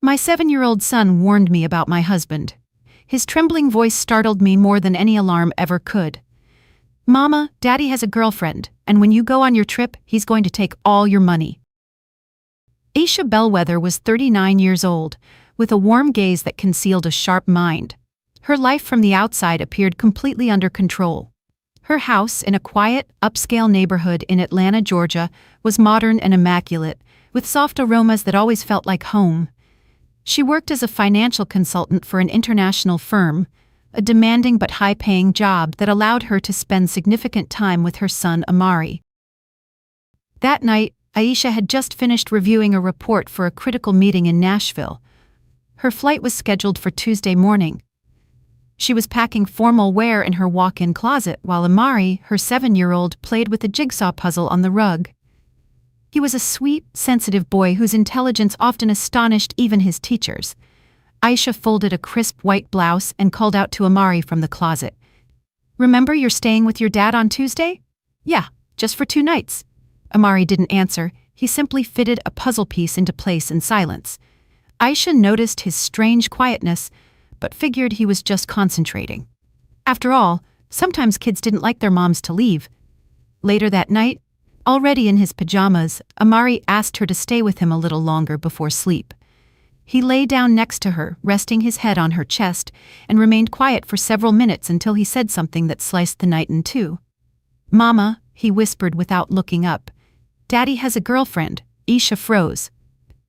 My 7-year-old son warned me about my husband. His trembling voice startled me more than any alarm ever could. Mama, Daddy has a girlfriend, and when you go on your trip, he's going to take all your money. Aisha Bellwether was 39 years old, with a warm gaze that concealed a sharp mind. Her life from the outside appeared completely under control. Her house in a quiet, upscale neighborhood in Atlanta, Georgia, was modern and immaculate, with soft aromas that always felt like home. She worked as a financial consultant for an international firm, a demanding but high-paying job that allowed her to spend significant time with her son Amari. That night, Aisha had just finished reviewing a report for a critical meeting in Nashville. Her flight was scheduled for Tuesday morning. She was packing formal wear in her walk-in closet while Amari, her 7-year-old, played with a jigsaw puzzle on the rug. He was a sweet, sensitive boy whose intelligence often astonished even his teachers. Aisha folded a crisp white blouse and called out to Amari from the closet. "Remember you're staying with your dad on Tuesday?" "Yeah, just for 2 nights." Amari didn't answer. He simply fitted a puzzle piece into place in silence. Aisha noticed his strange quietness, but figured he was just concentrating. After all, sometimes kids didn't like their moms to leave. Later that night, already in his pajamas, Amari asked her to stay with him a little longer before sleep. He lay down next to her, resting his head on her chest, and remained quiet for several minutes until he said something that sliced the night in two. "Mama," he whispered without looking up. "Daddy has a girlfriend." Aisha froze.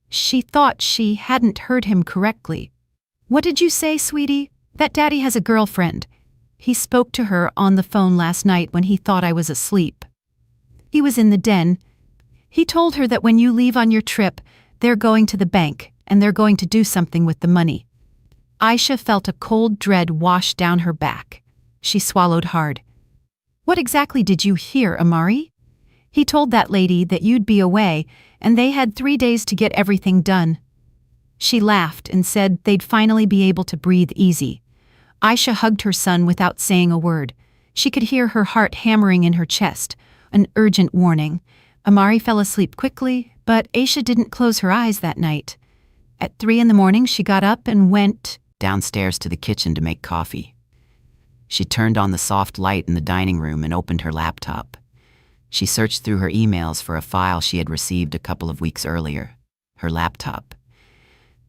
She thought she hadn't heard him correctly. "What did you say, sweetie?" "That Daddy has a girlfriend. He spoke to her on the phone last night when he thought I was asleep. He was in the den. He told her that when you leave on your trip, they're going to the bank, and they're going to do something with the money." Aisha felt a cold dread wash down her back. She swallowed hard. "What exactly did you hear, Amari?" "He told that lady that you'd be away, and they had 3 days to get everything done." She laughed and said they'd finally be able to breathe easy. Aisha hugged her son without saying a word. She could hear her heart hammering in her chest, an urgent warning. Amari fell asleep quickly, but Aisha didn't close her eyes that night. At 3 a.m, she got up and went downstairs to the kitchen to make coffee. She turned on the soft light in the dining room and opened her laptop. She searched through her emails for a file she had received a couple of weeks earlier. Her laptop.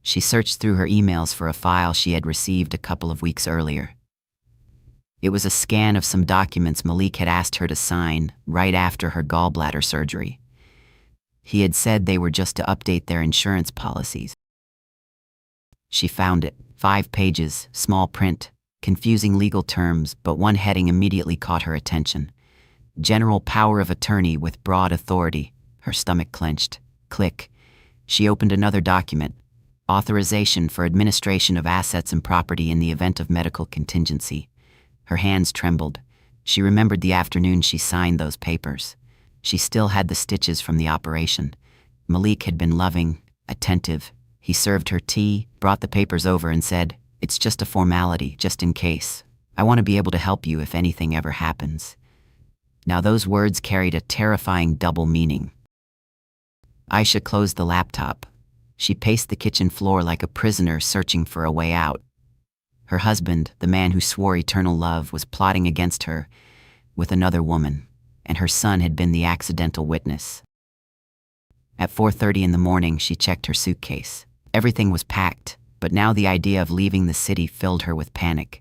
She searched through her emails for a file she had received a couple of weeks earlier. It was a scan of some documents Malik had asked her to sign right after her gallbladder surgery. He had said they were just to update their insurance policies. She found it. 5 pages, small print, confusing legal terms, but one heading immediately caught her attention. General power of attorney with broad authority. Her stomach clenched. Click. She opened another document. Authorization for administration of assets and property in the event of medical contingency. Her hands trembled. She remembered the afternoon she signed those papers. She still had the stitches from the operation. Malik had been loving, attentive. He served her tea, brought the papers over and said, "It's just a formality, just in case. I want to be able to help you if anything ever happens." Now those words carried a terrifying double meaning. Aisha closed the laptop. She paced the kitchen floor like a prisoner searching for a way out. Her husband, the man who swore eternal love, was plotting against her with another woman, and her son had been the accidental witness. At 4:30 in the morning, she checked her suitcase. Everything was packed, but now the idea of leaving the city filled her with panic.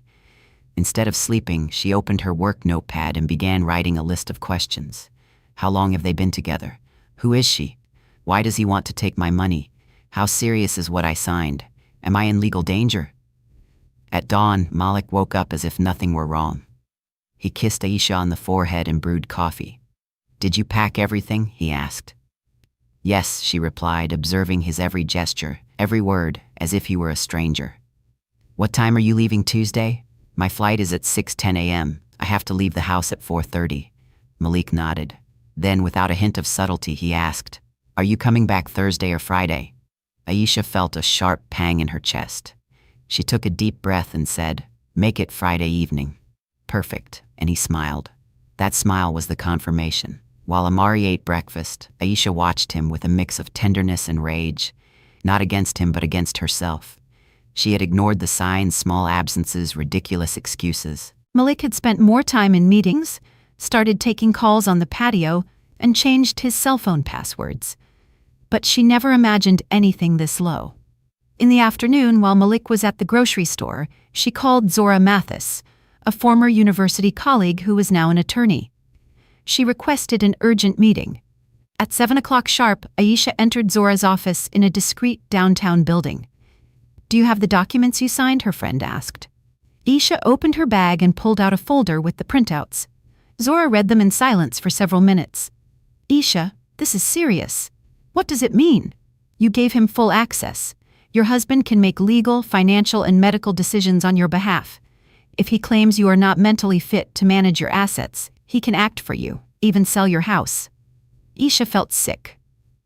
Instead of sleeping, she opened her work notepad and began writing a list of questions. How long have they been together? Who is she? Why does he want to take my money? How serious is what I signed? Am I in legal danger? At dawn, Malik woke up as if nothing were wrong. He kissed Aisha on the forehead and brewed coffee. "Did you pack everything?" he asked. "Yes," she replied, observing his every gesture, every word, as if he were a stranger. "What time are you leaving Tuesday?" "My flight is at 6:10 a.m. I have to leave the house at 4:30. Malik nodded. Then, without a hint of subtlety, he asked, "Are you coming back Thursday or Friday?" Aisha felt a sharp pang in her chest. She took a deep breath and said, "Make it Friday evening." "Perfect," and he smiled. That smile was the confirmation. While Amari ate breakfast, Aisha watched him with a mix of tenderness and rage. Not against him, but against herself. She had ignored the signs, small absences, ridiculous excuses. Malik had spent more time in meetings, started taking calls on the patio, and changed his cell phone passwords. But she never imagined anything this low. In the afternoon, while Malik was at the grocery store, she called Zora Mathis, a former university colleague who was now an attorney. She requested an urgent meeting. At 7 o'clock sharp, Aisha entered Zora's office in a discreet downtown building. "Do you have the documents you signed?" her friend asked. Aisha opened her bag and pulled out a folder with the printouts. Zora read them in silence for several minutes. "Aisha, this is serious. What does it mean? You gave him full access. Your husband can make legal, financial, and medical decisions on your behalf. If he claims you are not mentally fit to manage your assets, he can act for you, even sell your house." Aisha felt sick.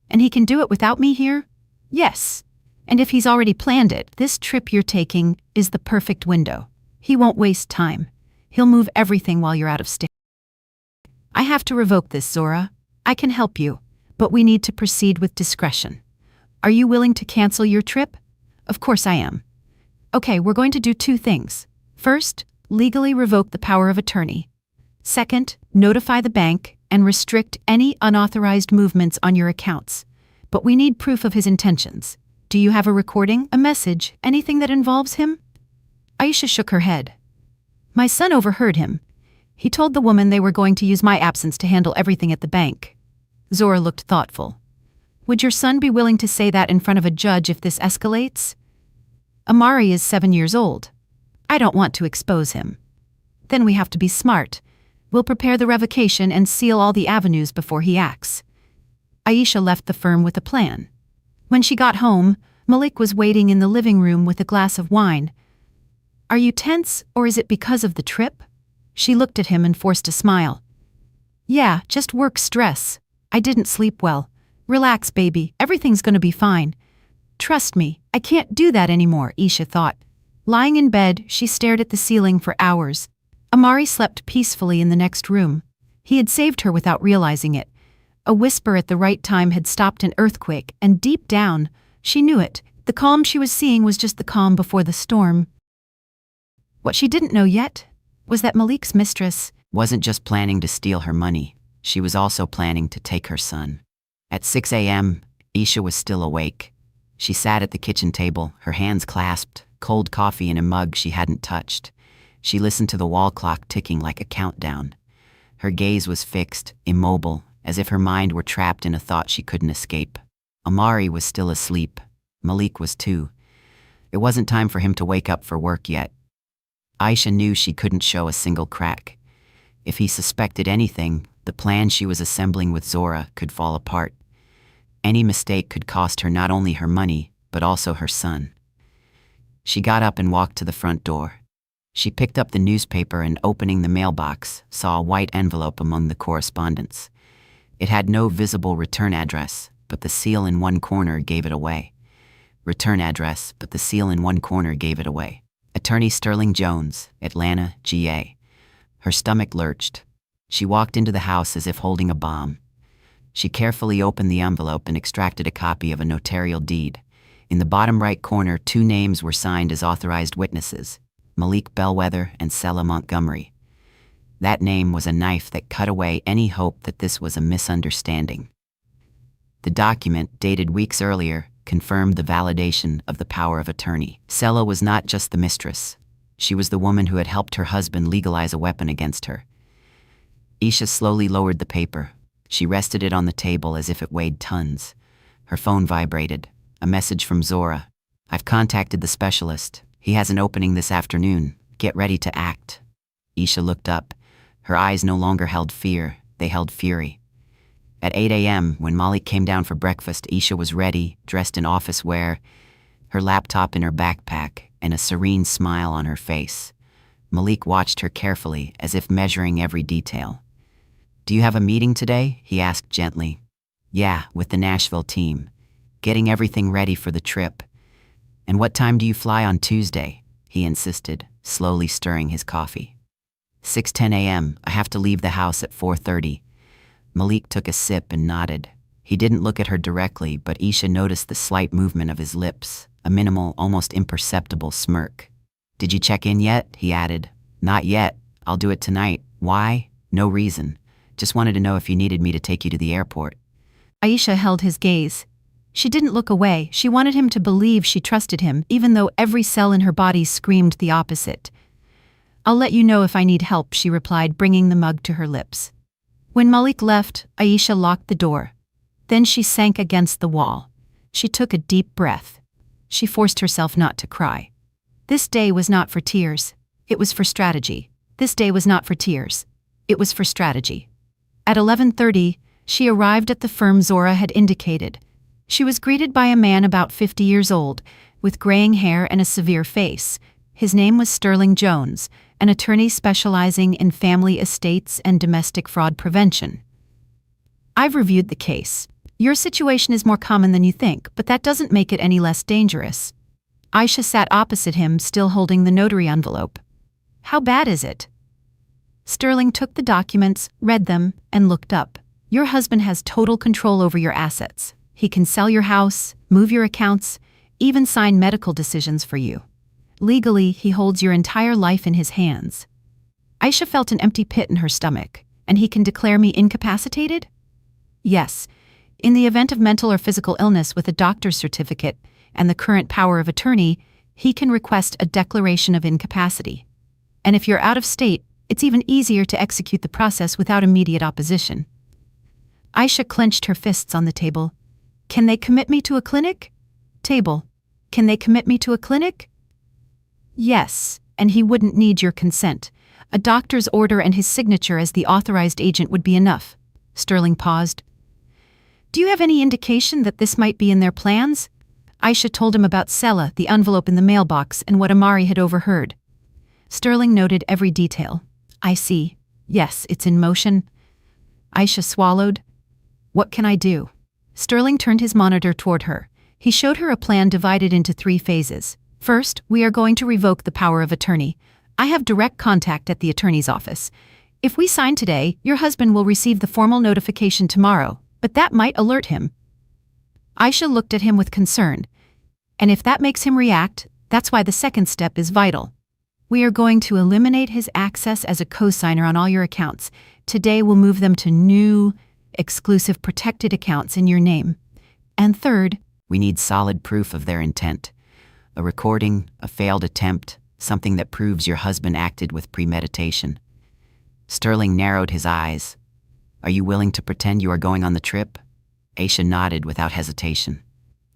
"And he can do it without me here?" "Yes. And if he's already planned it, this trip you're taking is the perfect window. He won't waste time. He'll move everything while you're out of state." "I have to revoke this, Zora. I can help you, but we need to proceed with discretion. Are you willing to cancel your trip?" "Of course I am." "Okay, we're going to do two things. First, legally revoke the power of attorney. Second, notify the bank and restrict any unauthorized movements on your accounts. But we need proof of his intentions. Do you have a recording, a message, anything that involves him?" Aisha shook her head. "My son overheard him. He told the woman they were going to use my absence to handle everything at the bank." Zora looked thoughtful. "Would your son be willing to say that in front of a judge if this escalates?" "Amari is 7 years old. I don't want to expose him." "Then we have to be smart. We'll prepare the revocation and seal all the avenues before he acts." Aisha left the firm with a plan. When she got home, Malik was waiting in the living room with a glass of wine. "Are you tense, or is it because of the trip?" She looked at him and forced a smile. "Yeah, just work stress. I didn't sleep well. Relax, baby, everything's gonna be fine." "Trust me, I can't do that anymore," Aisha thought. Lying in bed, she stared at the ceiling for hours. Amari slept peacefully in the next room. He had saved her without realizing it. A whisper at the right time had stopped an earthquake, and deep down, she knew it. The calm she was seeing was just the calm before the storm. What she didn't know yet was that Malik's mistress Wasn't just planning to steal her money, she was also planning to take her son. At 6 a.m., Aisha was still awake. She sat at the kitchen table, her hands clasped, cold coffee in a mug she hadn't touched. She listened to the wall clock ticking like a countdown. Her gaze was fixed, immobile, as if her mind were trapped in a thought she couldn't escape. Amari was still asleep. Malik was too. It wasn't time for him to wake up for work yet. Aisha knew she couldn't show a single crack. If he suspected anything, the plan she was assembling with Zora could fall apart. Any mistake could cost her not only her money, but also her son. She got up and walked to the front door. She picked up the newspaper and, opening the mailbox, saw a white envelope among the correspondence. It had no visible return address, but the seal in one corner gave it away. Return address, but the seal in one corner gave it away. Attorney Sterling Jones, Atlanta, GA. Her stomach lurched. She walked into the house as if holding a bomb. She carefully opened the envelope and extracted a copy of a notarial deed. In the bottom right corner, 2 names were signed as authorized witnesses: Malik Bellwether and Sela Montgomery. That name was a knife that cut away any hope that this was a misunderstanding. The document, dated weeks earlier, confirmed the validation of the power of attorney. Sela was not just the mistress. She was the woman who had helped her husband legalize a weapon against her. Aisha slowly lowered the paper. She rested it on the table as if it weighed tons. Her phone vibrated. A message from Zora. "I've contacted the specialist. He has an opening this afternoon. Get ready to act." Aisha looked up. Her eyes no longer held fear, they held fury. At 8 a.m., when Malik came down for breakfast, Aisha was ready, dressed in office wear, her laptop in her backpack, and a serene smile on her face. Malik watched her carefully, as if measuring every detail. "Do you have a meeting today?" he asked gently. "Yeah, with the Nashville team. Getting everything ready for the trip." "And what time do you fly on Tuesday?" he insisted, slowly stirring his coffee. 6:10 a.m. I have to leave the house at 4:30. Malik took a sip and nodded. He didn't look at her directly, but Isha noticed the slight movement of his lips, a minimal, almost imperceptible smirk. "Did you check in yet?" he added. "Not yet. I'll do it tonight." "Why?" "No reason. Just wanted to know if you needed me to take you to the airport." Aisha held his gaze. She didn't look away. She wanted him to believe she trusted him, even though every cell in her body screamed the opposite. "I'll let you know if I need help," she replied, bringing the mug to her lips. When Malik left, Aisha locked the door. Then she sank against the wall. She took a deep breath. She forced herself not to cry. This day was not for tears. It was for strategy. This day was not for tears. It was for strategy. At 11:30, she arrived at the firm Zora had indicated. She was greeted by a man about 50 years old, with graying hair and a severe face. His name was Sterling Jones, an attorney specializing in family estates and domestic fraud prevention. "I've reviewed the case. Your situation is more common than you think, but that doesn't make it any less dangerous." Aisha sat opposite him, still holding the notary envelope. "How bad is it?" Sterling took the documents, read them, and looked up. "Your husband has total control over your assets. He can sell your house, move your accounts, even sign medical decisions for you. Legally, he holds your entire life in his hands." Aisha felt an empty pit in her stomach. "And he can declare me incapacitated?" "Yes. In the event of mental or physical illness with a doctor's certificate and the current power of attorney, he can request a declaration of incapacity. And if you're out of state, it's even easier to execute the process without immediate opposition." Aisha clenched her fists on the table. "Can they commit me to a clinic?" "Table. Can they commit me to a clinic?" "Yes, and he wouldn't need your consent. A doctor's order and his signature as the authorized agent would be enough." Sterling paused. "Do you have any indication that this might be in their plans?" Aisha told him about Sela, the envelope in the mailbox, and what Amari had overheard. Sterling noted every detail. "I see. Yes, it's in motion." Aisha swallowed. "What can I do?" Sterling turned his monitor toward her. He showed her a plan divided into 3 phases. "First, we are going to revoke the power of attorney. I have direct contact at the attorney's office. If we sign today, your husband will receive the formal notification tomorrow, but that might alert him." Aisha looked at him with concern. "And if that makes him react, that's why the second step is vital. We are going to eliminate his access as a co-signer on all your accounts. Today we'll move them to new, exclusive protected accounts in your name. And third, "We need solid proof of their intent. A recording, a failed attempt, something that proves your husband acted with premeditation." Sterling narrowed his eyes. "Are you willing to pretend you are going on the trip?" Aisha nodded without hesitation.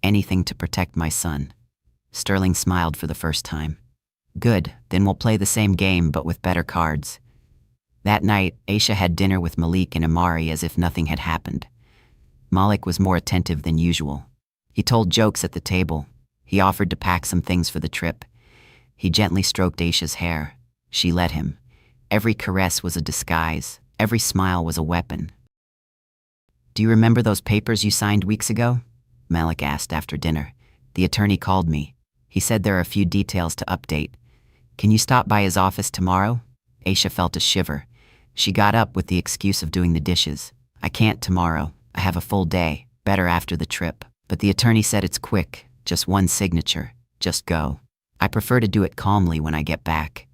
"Anything to protect my son." Sterling smiled for the first time. "Good, then we'll play the same game but with better cards." That night, Aisha had dinner with Malik and Amari as if nothing had happened. Malik was more attentive than usual. He told jokes at the table. He offered to pack some things for the trip. He gently stroked Aisha's hair. She let him. Every caress was a disguise. Every smile was a weapon. "Do you remember those papers you signed weeks ago?" Malik asked after dinner. "The attorney called me. He said there are a few details to update. Can you stop by his office tomorrow?" Aisha felt a shiver. She got up with the excuse of doing the dishes. "I can't tomorrow. I have a full day. Better after the trip. But the attorney said it's quick. Just one signature. Just go. I prefer to do it calmly when I get back."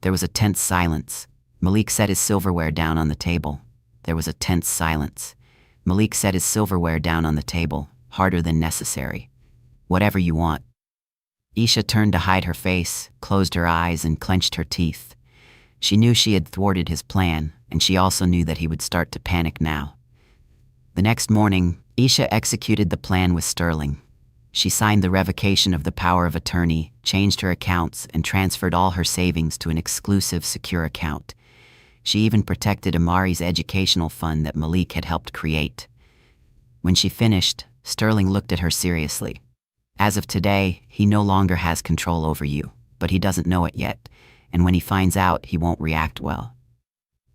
There was a tense silence. Malik set his silverware down on the table. There was a tense silence. Malik set his silverware down on the table, harder than necessary. "Whatever you want." Aisha turned to hide her face, closed her eyes, and clenched her teeth. She knew she had thwarted his plan, and she also knew that he would start to panic now. The next morning, Aisha executed the plan with Sterling. She signed the revocation of the power of attorney, changed her accounts, and transferred all her savings to an exclusive, secure account. She even protected Amari's educational fund that Malik had helped create. When she finished, Sterling looked at her seriously. "As of today, he no longer has control over you, but he doesn't know it yet, and when he finds out, he won't react well."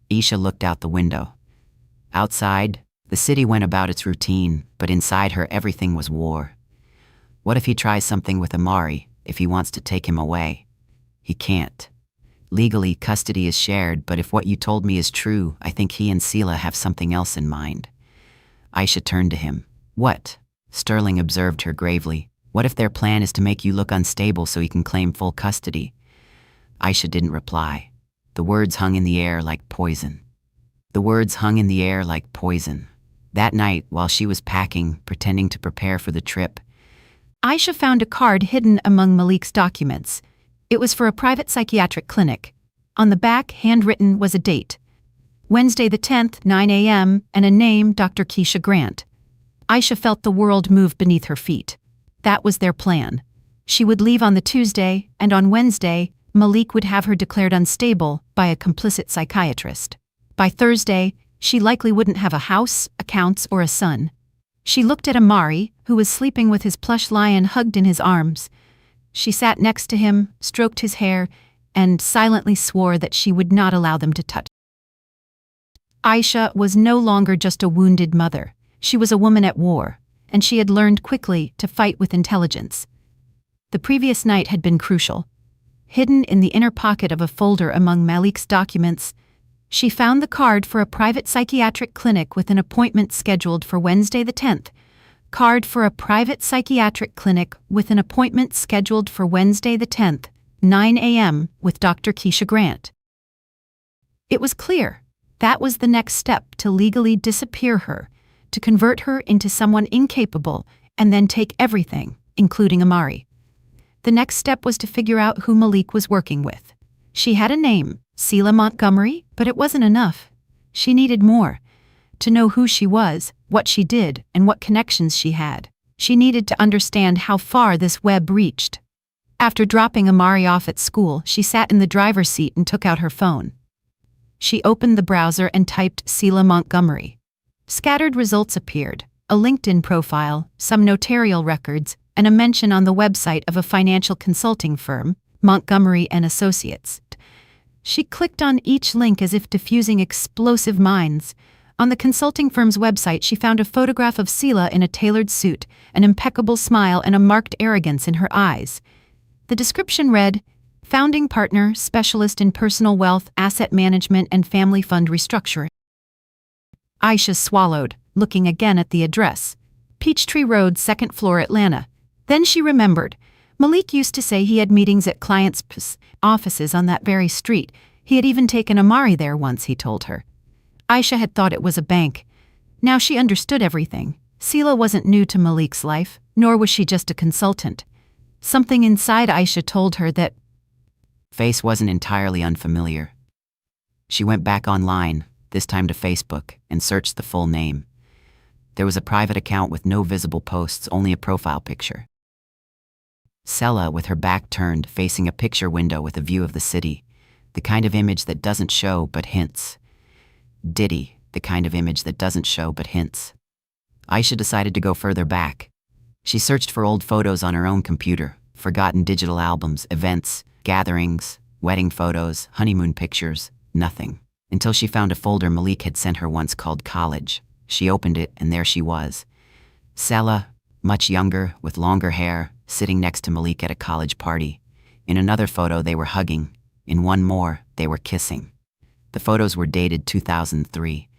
Aisha looked out the window. Outside, the city went about its routine, but inside her everything was war. What if he tries something with Amari, if he wants to take him away? He can't. Legally, custody is shared, but if what you told me is true, I think he and Sela have something else in mind. Aisha turned to him. What? Sterling observed her gravely. What if their plan is to make you look unstable so he can claim full custody? Aisha didn't reply. The words hung in the air like poison. The words hung in the air like poison. That night, while she was packing, pretending to prepare for the trip, Aisha found a card hidden among Malik's documents. It was for a private psychiatric clinic. On the back, handwritten, was a date. Wednesday the 10th, 9 a.m., and a name, Dr. Keisha Grant. Aisha felt the world move beneath her feet. That was their plan. She would leave on the Tuesday, and on Wednesday, Malik would have her declared unstable by a complicit psychiatrist. By Thursday, she likely wouldn't have a house, accounts, or a son. She looked at Amari, who was sleeping with his plush lion hugged in his arms. She sat next to him, stroked his hair, and silently swore that she would not allow them to touch. Aisha was no longer just a wounded mother. She was a woman at war, and she had learned quickly to fight with intelligence. The previous night had been crucial. Hidden in the inner pocket of a folder among Malik's documents, she found the card for a private psychiatric clinic with an appointment scheduled for Wednesday the 10th. Card for a private psychiatric clinic with an appointment scheduled for Wednesday the 10th, 9 a.m., with Dr. Keisha Grant. It was clear. That was the next step to legally disappear her, to convert her into someone incapable, and then take everything, including Amari. The next step was to figure out who Malik was working with. She had a name, Selah Montgomery, but it wasn't enough. She needed more. To know who she was, what she did, and what connections she had. She needed to understand how far this web reached. After dropping Amari off at school, she sat in the driver's seat and took out her phone. She opened the browser and typed Selah Montgomery. Scattered results appeared, a LinkedIn profile, some notarial records, and a mention on the website of a financial consulting firm, Montgomery & Associates. She clicked on each link as if diffusing explosive minds. On the consulting firm's website, she found a photograph of Selah in a tailored suit, an impeccable smile, and a marked arrogance in her eyes. The description read, Founding Partner, Specialist in Personal Wealth, Asset Management, and Family Fund Restructuring. Aisha swallowed, looking again at the address. Peachtree Road, 2nd floor, Atlanta. Then she remembered. Malik used to say he had meetings at clients' offices on that very street. He had even taken Amari there once, he told her. Aisha had thought it was a bank. Now she understood everything. Selah wasn't new to Malik's life, nor was she just a consultant. Something inside Aisha told her that face wasn't entirely unfamiliar. She went back online, this time to Facebook, and searched the full name. There was a private account with no visible posts, only a profile picture. Selah, with her back turned, facing a picture window with a view of the city, the kind of image that doesn't show but hints. Diddy, the kind of image that doesn't show but hints. Aisha decided to go further back. She searched for old photos on her own computer, forgotten digital albums, events, gatherings, wedding photos, honeymoon pictures, nothing. Until she found a folder Malik had sent her once called College. She opened it, and there she was. Selah, much younger, with longer hair, sitting next to Malik at a college party. In another photo, they were hugging. In one more, they were kissing. The photos were dated 2003.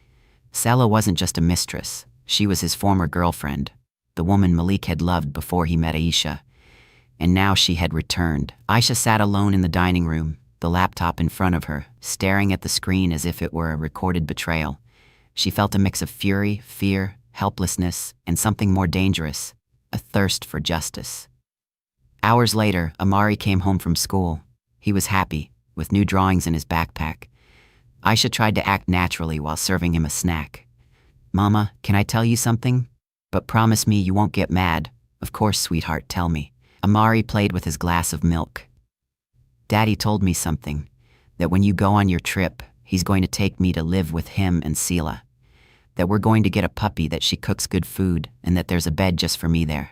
Selah wasn't just a mistress. She was his former girlfriend, the woman Malik had loved before he met Aisha. And now she had returned. Aisha sat alone in the dining room, the laptop in front of her, staring at the screen as if it were a recorded betrayal. She felt a mix of fury, fear, helplessness, and something more dangerous, a thirst for justice. Hours later, Amari came home from school. He was happy, with new drawings in his backpack. Aisha tried to act naturally while serving him a snack. Mama, can I tell you something? But promise me you won't get mad. Of course, sweetheart, tell me. Amari played with his glass of milk. Daddy told me something, that when you go on your trip, he's going to take me to live with him and Selah. That we're going to get a puppy, that she cooks good food, and that there's a bed just for me there.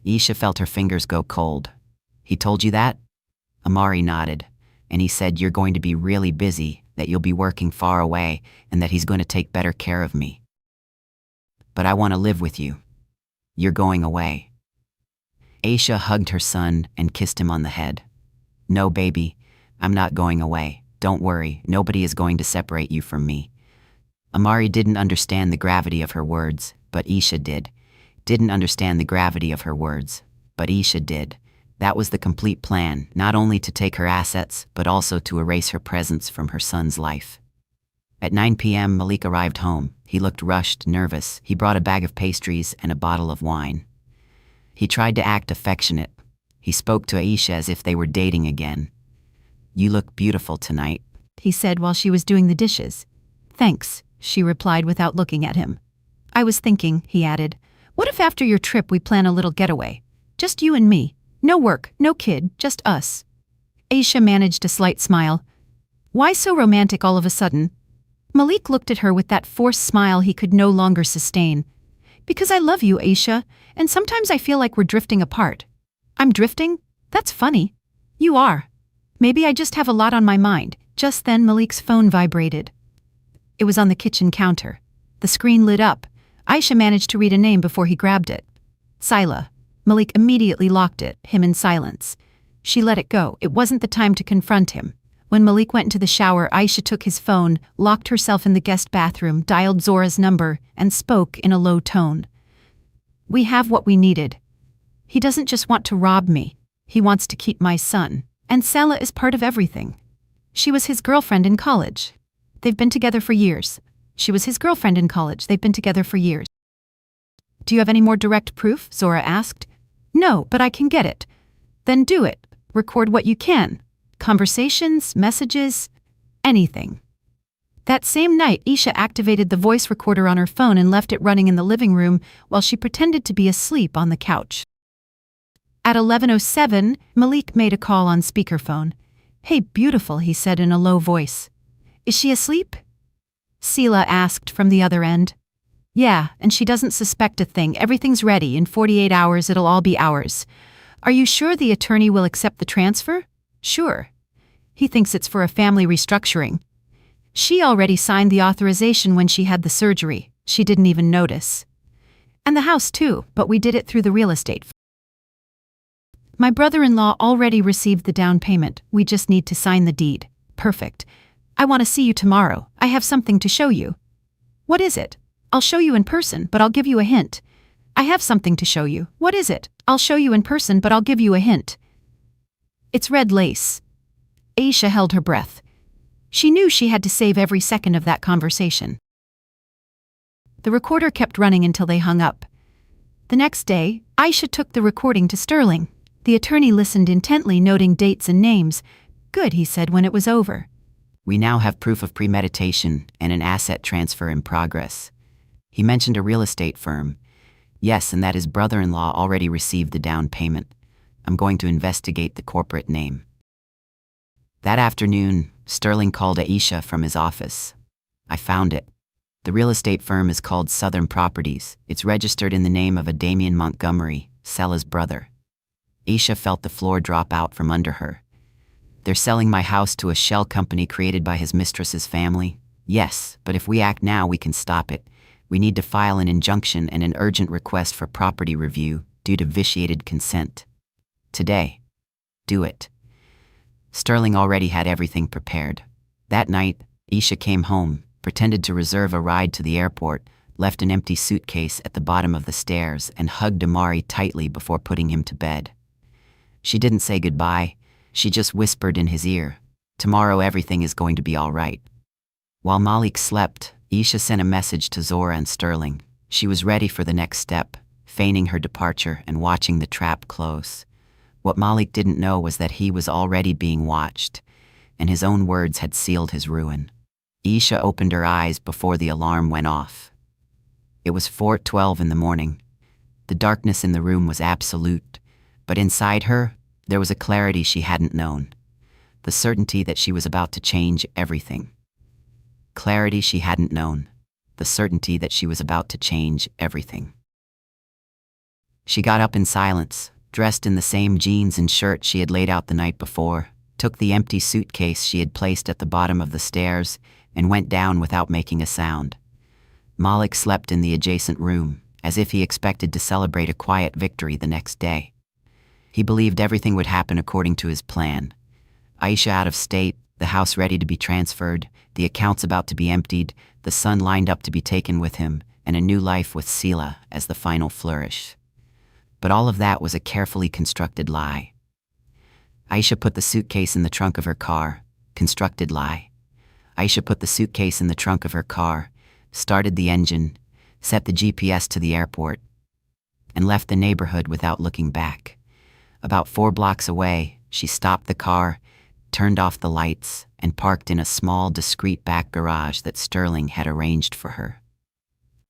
Aisha felt her fingers go cold. He told you that? Amari nodded, and he said you're going to be really busy, that you'll be working far away, and that he's going to take better care of me. But I want to live with you. You're going away. Aisha hugged her son and kissed him on the head. No, baby, I'm not going away. Don't worry, nobody is going to separate you from me. Amari didn't understand the gravity of her words, but Isha did. Didn't understand the gravity of her words, but Isha did. That was the complete plan, not only to take her assets, but also to erase her presence from her son's life. At 9 p.m., Malik arrived home. He looked rushed, nervous. He brought a bag of pastries and a bottle of wine. He tried to act affectionate. He spoke to Aisha as if they were dating again. "You look beautiful tonight," he said while she was doing the dishes. "Thanks," she replied without looking at him. "I was thinking," he added, "what if after your trip we plan a little getaway? Just you and me. No work, no kid, just us." Aisha managed a slight smile. "Why so romantic all of a sudden?" Malik looked at her with that forced smile he could no longer sustain. "Because I love you, Aisha, and sometimes I feel like we're drifting apart." "I'm drifting? That's funny." "You are. Maybe I just have a lot on my mind." Just then Malik's phone vibrated. It was on the kitchen counter. The screen lit up. Aisha managed to read a name before he grabbed it. Sila. Malik immediately locked it, him in silence. She let it go. It wasn't the time to confront him. When Malik went into the shower, Aisha took his phone, locked herself in the guest bathroom, dialed Zora's number, and spoke in a low tone. "We have what we needed. He doesn't just want to rob me. He wants to keep my son. And Sela is part of everything. She was his girlfriend in college. They've been together for years. She was his girlfriend in college. They've been together for years." "Do you have any more direct proof?" Zora asked. "No, but I can get it." "Then do it. Record what you can. Conversations, messages, anything." That same night, Isha activated the voice recorder on her phone and left it running in the living room while she pretended to be asleep on the couch. At 11:07, Malik made a call on speakerphone. "Hey, beautiful," he said in a low voice. "Is she asleep?" Sela asked from the other end. "Yeah, and she doesn't suspect a thing. Everything's ready. In 48 hours, it'll all be ours." "Are you sure the attorney will accept the transfer?" "Sure. He thinks it's for a family restructuring. She already signed the authorization when she had the surgery. She didn't even notice. And the house too, but we did it through the real estate. My brother-in-law already received the down payment. We just need to sign the deed." "Perfect. I want to see you tomorrow. I have something to show you." "What is it?" "I'll show you in person, but I'll give you a hint." "I have something to show you." "What is it?" "I'll show you in person, but I'll give you a hint." "It's red lace." Aisha held her breath. She knew she had to save every second of that conversation. The recorder kept running until they hung up. The next day, Aisha took the recording to Sterling. The attorney listened intently, noting dates and names. "Good," he said when it was over. "We now have proof of premeditation and an asset transfer in progress." He mentioned a real estate firm. "Yes, and that his brother-in-law already received the down payment. I'm going to investigate the corporate name." That afternoon, Sterling called Aisha from his office. "I found it. The real estate firm is called Southern Properties. It's registered in the name of a Damien Montgomery, Sela's brother." Aisha felt the floor drop out from under her. "They're selling my house to a shell company created by his mistress's family?" "Yes, but if we act now, we can stop it. We need to file an injunction and an urgent request for property review due to vitiated consent. Today. Do it." Sterling already had everything prepared. That night, Aisha came home, pretended to reserve a ride to the airport, left an empty suitcase at the bottom of the stairs, and hugged Amari tightly before putting him to bed. She didn't say goodbye. She just whispered in his ear, "Tomorrow everything is going to be all right." While Malik slept, Aisha sent a message to Zora and Sterling. She was ready for the next step, feigning her departure and watching the trap close. What Malik didn't know was that he was already being watched, and his own words had sealed his ruin. Aisha opened her eyes before the alarm went off. It was 4:12 in the morning. The darkness in the room was absolute, but inside her, there was a clarity she hadn't known. The certainty that she was about to change everything. Clarity she hadn't known. The certainty that she was about to change everything. She got up in silence, dressed in the same jeans and shirt she had laid out the night before, took the empty suitcase she had placed at the bottom of the stairs, and went down without making a sound. Malik slept in the adjacent room, as if he expected to celebrate a quiet victory the next day. He believed everything would happen according to his plan. Aisha out of state, the house ready to be transferred, the accounts about to be emptied, the son lined up to be taken with him, and a new life with Sela as the final flourish. But all of that was a carefully constructed lie. Aisha put the suitcase in the trunk of her car. Constructed lie. Aisha put the suitcase in the trunk of her car, started the engine, set the GPS to the airport, and left the neighborhood without looking back. About 4 blocks away, she stopped the car, turned off the lights, and parked in a small, discreet back garage that Sterling had arranged for her.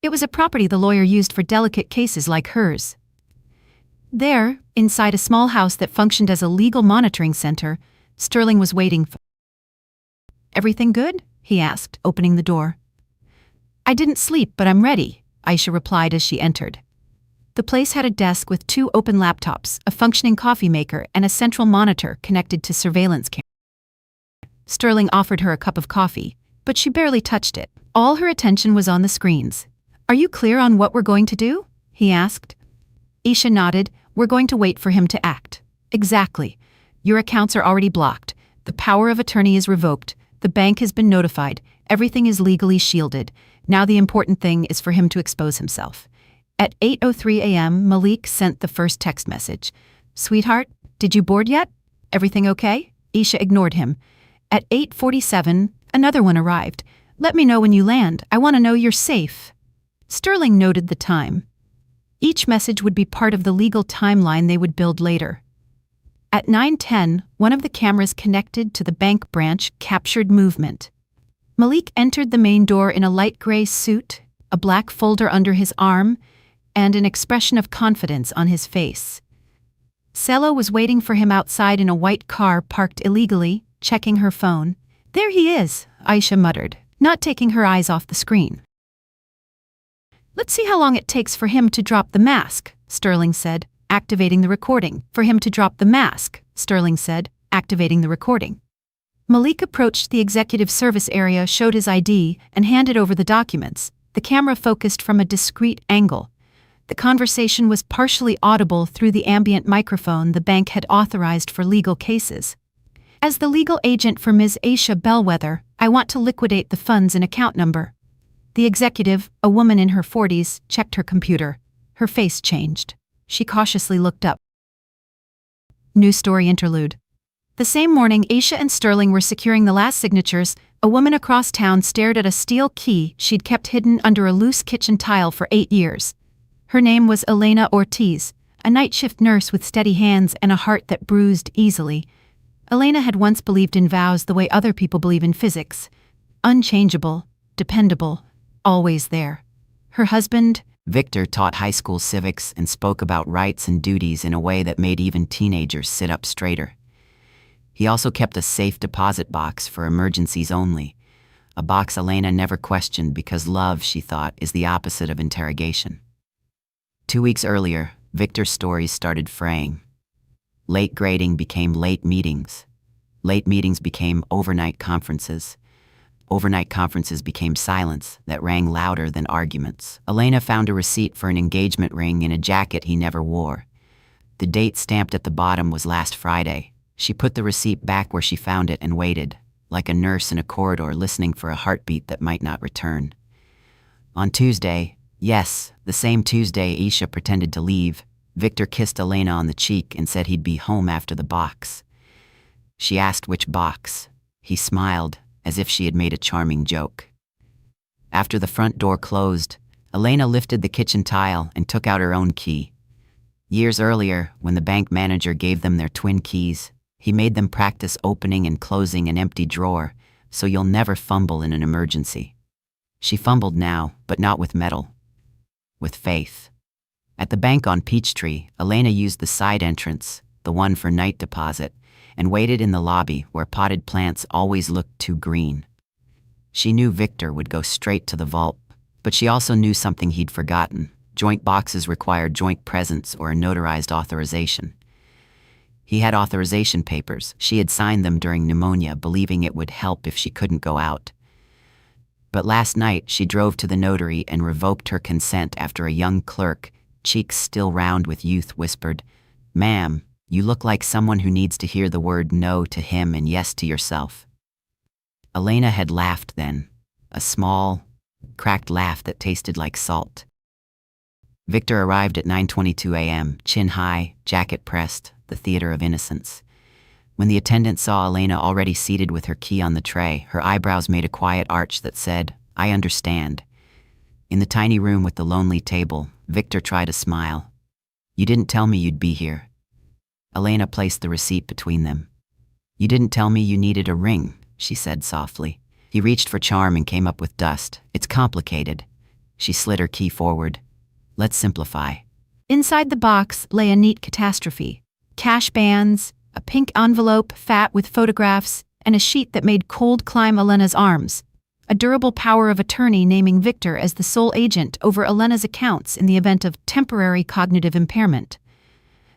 It was a property the lawyer used for delicate cases like hers. There, inside a small house that functioned as a legal monitoring center, Sterling was waiting. "Everything good?" he asked, opening the door. "I didn't sleep, but I'm ready," Aisha replied as she entered. The place had a desk with 2 open laptops, a functioning coffee maker, and a central monitor connected to surveillance cameras. Sterling offered her a cup of coffee, but she barely touched it. All her attention was on the screens. "Are you clear on what we're going to do?" he asked. Aisha nodded. "We're going to wait for him to act." "Exactly. Your accounts are already blocked. The power of attorney is revoked. The bank has been notified. Everything is legally shielded. Now the important thing is for him to expose himself." At 8:03 a.m., Malik sent the first text message. "Sweetheart, did you board yet? Everything okay?" Aisha ignored him. At 8:47, another one arrived. "Let me know when you land. I want to know you're safe." Sterling noted the time. Each message would be part of the legal timeline they would build later. At 9:10, one of the cameras connected to the bank branch captured movement. Malik entered the main door in a light gray suit, a black folder under his arm, and an expression of confidence on his face. Sela was waiting for him outside in a white car parked illegally, checking her phone. "There he is," Aisha muttered, not taking her eyes off the screen. "Let's see how long it takes for him to drop the mask," Sterling said, activating the recording. "For him to drop the mask," Sterling said, activating the recording. Malik approached the executive service area, showed his ID, and handed over the documents. The camera focused from a discreet angle. The conversation was partially audible through the ambient microphone the bank had authorized for legal cases. "As the legal agent for Ms. Aisha Bellwether, I want to liquidate the funds and account number." The executive, a woman in her 40s, checked her computer. Her face changed. She cautiously looked up. News story interlude. The same morning Aisha and Sterling were securing the last signatures, a woman across town stared at a steel key she'd kept hidden under a loose kitchen tile for 8 years. Her name was Elena Ortiz, a night shift nurse with steady hands and a heart that bruised easily. Elena had once believed in vows the way other people believe in physics. Unchangeable, dependable, always there. Her husband, Victor, taught high school civics and spoke about rights and duties in a way that made even teenagers sit up straighter. He also kept a safe deposit box for emergencies only, a box Elena never questioned because love, she thought, is the opposite of interrogation. 2 weeks earlier, Victor's stories started fraying. Late grading became late meetings. Late meetings became overnight conferences. Overnight conferences became silence that rang louder than arguments. Elena found a receipt for an engagement ring in a jacket he never wore. The date stamped at the bottom was last Friday. She put the receipt back where she found it and waited, like a nurse in a corridor listening for a heartbeat that might not return. On Tuesday, yes, the same Tuesday Aisha pretended to leave, Victor kissed Elena on the cheek and said he'd be home after the box. She asked which box. He smiled, as if she had made a charming joke. After the front door closed, Elena lifted the kitchen tile and took out her own key. Years earlier, when the bank manager gave them their twin keys, he made them practice opening and closing an empty drawer, so you'll never fumble in an emergency. She fumbled now, but not with metal. With faith. At the bank on Peachtree, Elena used the side entrance, the one for night deposit, and waited in the lobby where potted plants always looked too green. She knew Victor would go straight to the vault, but she also knew something he'd forgotten. Joint boxes required joint presence or a notarized authorization. He had authorization papers. She had signed them during pneumonia, believing it would help if she couldn't go out. But last night, she drove to the notary and revoked her consent after a young clerk, cheeks still round with youth, whispered, "Ma'am, you look like someone who needs to hear the word no to him and yes to yourself." Elena had laughed then, a small, cracked laugh that tasted like salt. Victor arrived at 9:22 a.m., chin high, jacket pressed, the theater of innocence. When the attendant saw Elena already seated with her key on the tray, her eyebrows made a quiet arch that said, "I understand." In the tiny room with the lonely table, Victor tried a smile. "You didn't tell me you'd be here." Elena placed the receipt between them. "You didn't tell me you needed a ring," she said softly. He reached for charm and came up with dust. "It's complicated." She slid her key forward. "Let's simplify." Inside the box lay a neat catastrophe. Cash bands, a pink envelope fat with photographs, and a sheet that made cold climb Elena's arms. A durable power of attorney naming Victor as the sole agent over Elena's accounts in the event of temporary cognitive impairment.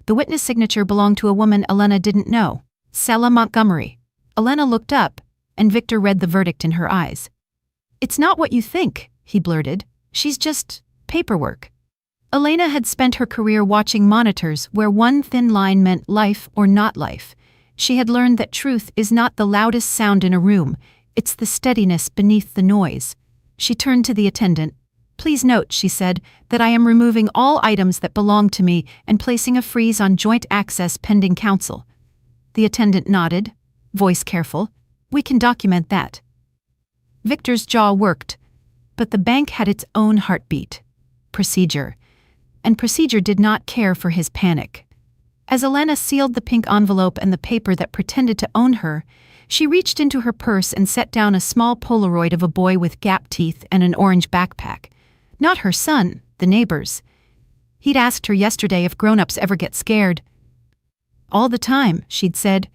The witness signature belonged to a woman Elena didn't know, Sela Montgomery. Elena looked up, and Victor read the verdict in her eyes. "It's not what you think," he blurted. "She's just paperwork." Elena had spent her career watching monitors where one thin line meant life or not life. She had learned that truth is not the loudest sound in a room, it's the steadiness beneath the noise. She turned to the attendant. "Please note," she said, "that I am removing all items that belong to me and placing a freeze on joint access pending counsel." The attendant nodded, voice careful. "We can document that." Victor's jaw worked, but the bank had its own heartbeat. Procedure. And procedure did not care for his panic. As Elena sealed the pink envelope and the paper that pretended to own her, she reached into her purse and set down a small Polaroid of a boy with gap teeth and an orange backpack. Not her son, the neighbor's. He'd asked her yesterday if grown-ups ever get scared. "All the time," she'd said.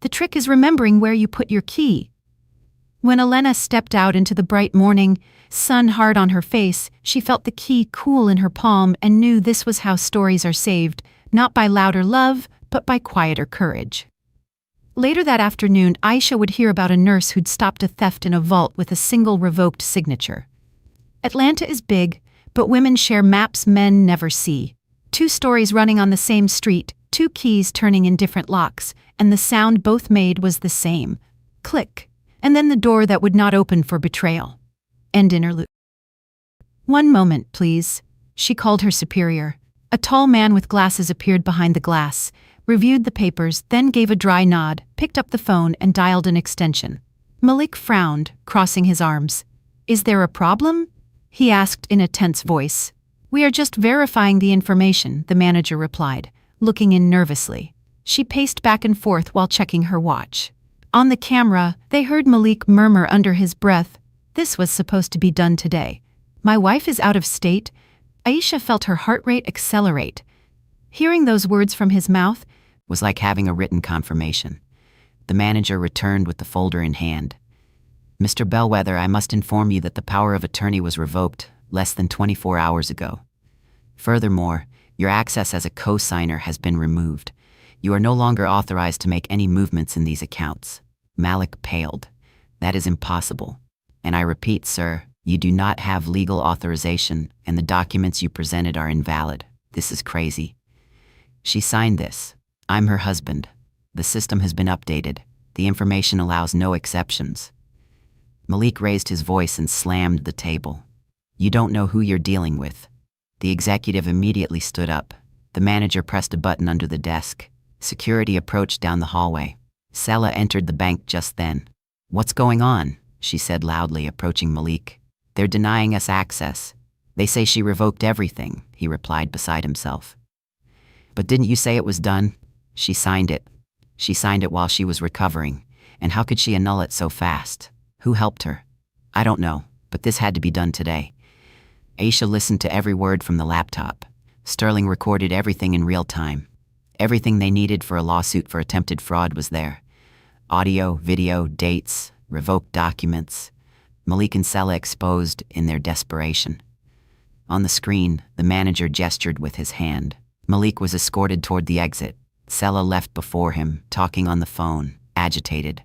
"The trick is remembering where you put your key." When Elena stepped out into the bright morning, sun hard on her face, she felt the key cool in her palm and knew this was how stories are saved, not by louder love, but by quieter courage. Later that afternoon, Aisha would hear about a nurse who'd stopped a theft in a vault with a single revoked signature. Atlanta is big, but women share maps men never see. 2 stories running on the same street, 2 keys turning in different locks, and the sound both made was the same. Click. And then the door that would not open for betrayal. End interlude. "One moment, please," she called her superior. A tall man with glasses appeared behind the glass, reviewed the papers, then gave a dry nod, picked up the phone and dialed an extension. Malik frowned, crossing his arms. "Is there a problem?" he asked in a tense voice. "We are just verifying the information," the manager replied, looking in nervously. She paced back and forth while checking her watch. On the camera, they heard Malik murmur under his breath, "This was supposed to be done today. My wife is out of state." Aisha felt her heart rate accelerate. Hearing those words from his mouth was like having a written confirmation. The manager returned with the folder in hand. "Mr. Bellwether, I must inform you that the power of attorney was revoked less than 24 hours ago. Furthermore, your access as a co-signer has been removed. You are no longer authorized to make any movements in these accounts." Malik paled. "That is impossible. And I repeat, sir, you do not have legal authorization, and the documents you presented are invalid. This is crazy." She signed this. "I'm her husband. The system has been updated. The information allows no exceptions." Malik raised his voice and slammed the table. "You don't know who you're dealing with." The executive immediately stood up. The manager pressed a button under the desk. Security approached down the hallway. Sela entered the bank just then. "What's going on?" she said loudly, approaching Malik. "They're denying us access. They say she revoked everything," he replied beside himself. "But didn't you say it was done?" "She signed it. She signed it while she was recovering. And how could she annul it so fast? Who helped her?" "I don't know, but this had to be done today." Aisha listened to every word from the laptop. Sterling recorded everything in real time. Everything they needed for a lawsuit for attempted fraud was there. Audio, video, dates, revoked documents. Malik and Sela exposed in their desperation. On the screen, the manager gestured with his hand. Malik was escorted toward the exit. Sela left before him, talking on the phone, agitated.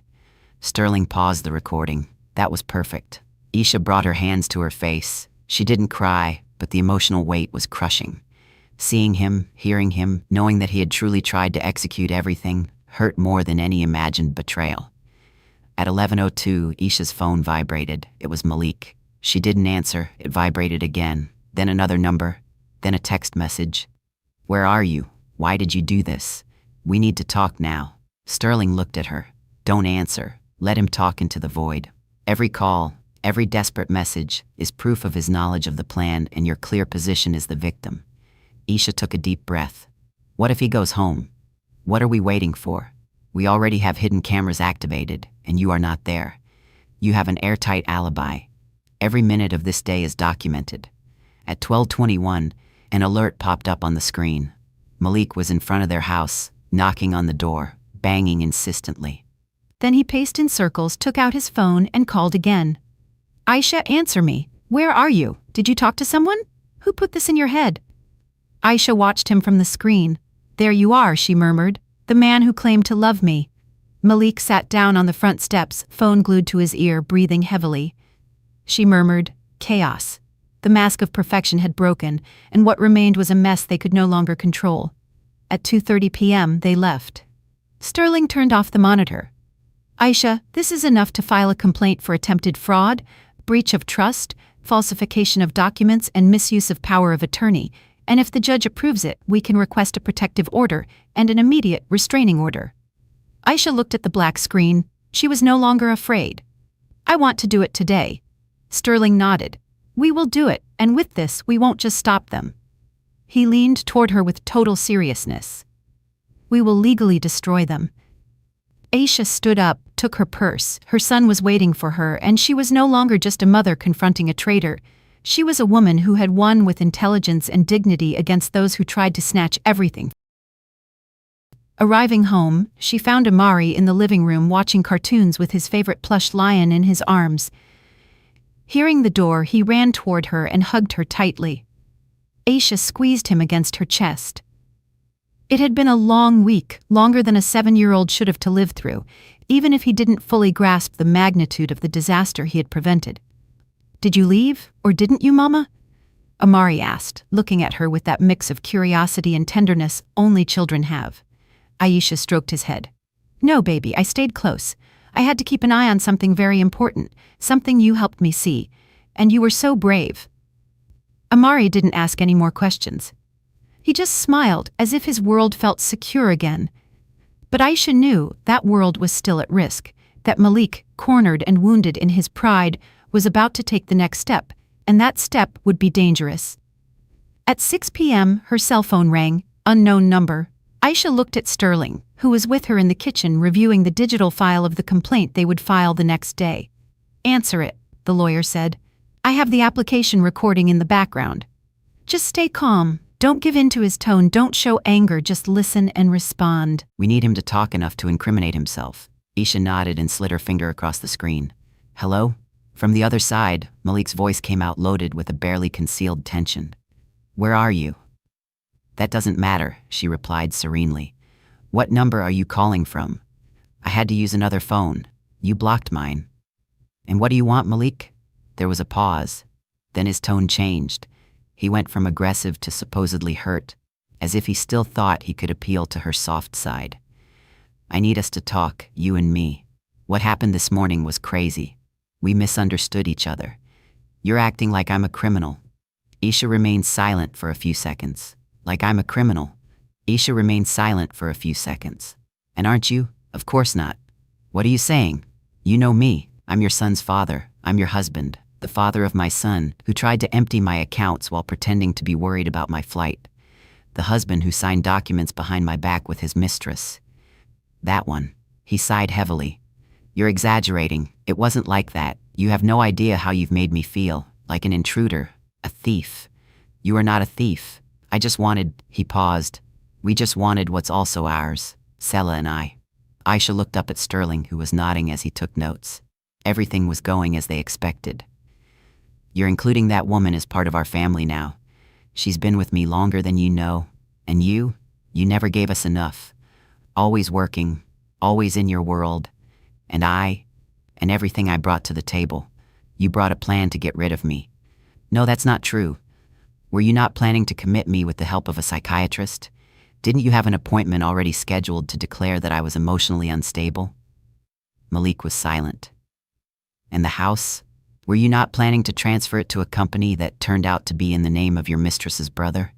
Sterling paused the recording. That was perfect. Isha brought her hands to her face. She didn't cry, but the emotional weight was crushing. Seeing him, hearing him, knowing that he had truly tried to execute everything, hurt more than any imagined betrayal. At 11:02, Isha's phone vibrated. It was Malik. She didn't answer. It vibrated again, then another number, then a text message. Where are you? Why did you do this? We need to talk now. Sterling looked at her. Don't answer. Let him talk into the void. Every call, every desperate message is proof of his knowledge of the plan and your clear position as the victim. Isha took a deep breath. What if he goes home? What are we waiting for? We already have hidden cameras activated, and you are not there. You have an airtight alibi. Every minute of this day is documented. At 12:21, an alert popped up on the screen. Malik was in front of their house, knocking on the door, banging insistently. Then he paced in circles, took out his phone, and called again. Aisha, answer me. Where are you? Did you talk to someone? Who put this in your head? Aisha watched him from the screen. There you are, she murmured. The man who claimed to love me. Malik sat down on the front steps, phone glued to his ear, breathing heavily. She murmured, chaos. The mask of perfection had broken, and what remained was a mess they could no longer control. At 2:30 p.m., they left. Sterling turned off the monitor. Aisha, this is enough to file a complaint for attempted fraud, breach of trust, falsification of documents, and misuse of power of attorney, and if the judge approves it, we can request a protective order and an immediate restraining order. Aisha looked at the black screen. She was no longer afraid. I want to do it today. Sterling nodded. We will do it, and with this, we won't just stop them. He leaned toward her with total seriousness. We will legally destroy them. Aisha stood up, took her purse. Her son was waiting for her, and she was no longer just a mother confronting a traitor. She was a woman who had won with intelligence and dignity against those who tried to snatch everything. Arriving home, she found Amari in the living room watching cartoons with his favorite plush lion in his arms. Hearing the door, he ran toward her and hugged her tightly. Aisha squeezed him against her chest. It had been a long week, longer than a 7-year-old should have to live through, even if he didn't fully grasp the magnitude of the disaster he had prevented. Did you leave, or didn't you, Mama? Amari asked, looking at her with that mix of curiosity and tenderness only children have. Aisha stroked his head. No, baby, I stayed close. I had to keep an eye on something very important, something you helped me see, and you were so brave. Amari didn't ask any more questions. He just smiled, as if his world felt secure again. But Aisha knew that world was still at risk, that Malik, cornered and wounded in his pride, was about to take the next step, and that step would be dangerous. At 6 p.m., her cell phone rang, unknown number. Aisha looked at Sterling, who was with her in the kitchen reviewing the digital file of the complaint they would file the next day. Answer it, the lawyer said. I have the application recording in the background. Just stay calm. Don't give in to his tone, don't show anger, just listen and respond. We need him to talk enough to incriminate himself. Isha nodded and slid her finger across the screen. Hello? From the other side, Malik's voice came out loaded with a barely concealed tension. Where are you? That doesn't matter, she replied serenely. What number are you calling from? I had to use another phone. You blocked mine. And what do you want, Malik? There was a pause. Then his tone changed. He went from aggressive to supposedly hurt, as if he still thought he could appeal to her soft side. I need us to talk, you and me. What happened this morning was crazy. We misunderstood each other. You're acting like I'm a criminal. Isha remained silent for a few seconds. Like I'm a criminal. Isha remained silent for a few seconds. And aren't you? Of course not. What are you saying? You know me. I'm your son's father. I'm your husband. The father of my son, who tried to empty my accounts while pretending to be worried about my flight. The husband who signed documents behind my back with his mistress. That one. He sighed heavily. You're exaggerating. It wasn't like that. You have no idea how you've made me feel. Like an intruder. A thief. You are not a thief. I just wanted, he paused. We just wanted what's also ours. Sela and I. Aisha looked up at Sterling, who was nodding as he took notes. Everything was going as they expected. You're including that woman as part of our family now. She's been with me longer than you know. And you never gave us enough. Always working, always in your world. And everything I brought to the table. You brought a plan to get rid of me. No, that's not true. Were you not planning to commit me with the help of a psychiatrist? Didn't you have an appointment already scheduled to declare that I was emotionally unstable? Malik was silent. And the house? Were you not planning to transfer it to a company that turned out to be in the name of your mistress's brother?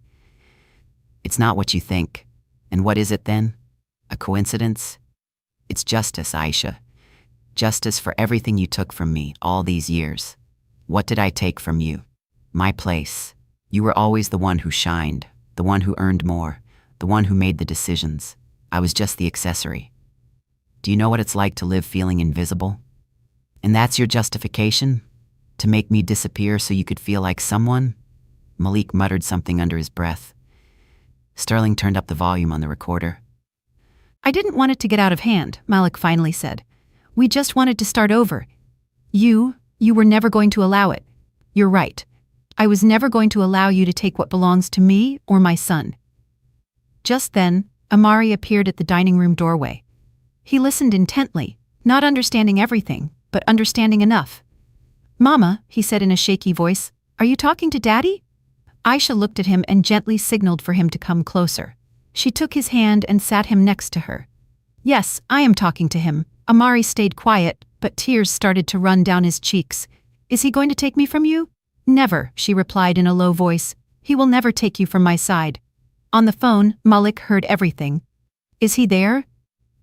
It's not what you think. And what is it then? A coincidence? It's justice, Aisha. Justice for everything you took from me all these years. What did I take from you? My place. You were always the one who shined, the one who earned more, the one who made the decisions. I was just the accessory. Do you know what it's like to live feeling invisible? And that's your justification? To make me disappear so you could feel like someone? Malik muttered something under his breath. Sterling turned up the volume on the recorder. I didn't want it to get out of hand, Malik finally said. We just wanted to start over. You were never going to allow it. You're right. I was never going to allow you to take what belongs to me or my son. Just then, Amari appeared at the dining room doorway. He listened intently, not understanding everything, but understanding enough. Mama, he said in a shaky voice, are you talking to Daddy? Aisha looked at him and gently signaled for him to come closer. She took his hand and sat him next to her. Yes, I am talking to him. Amari stayed quiet, but tears started to run down his cheeks. Is he going to take me from you? Never, she replied in a low voice. He will never take you from my side. On the phone, Malik heard everything. Is he there?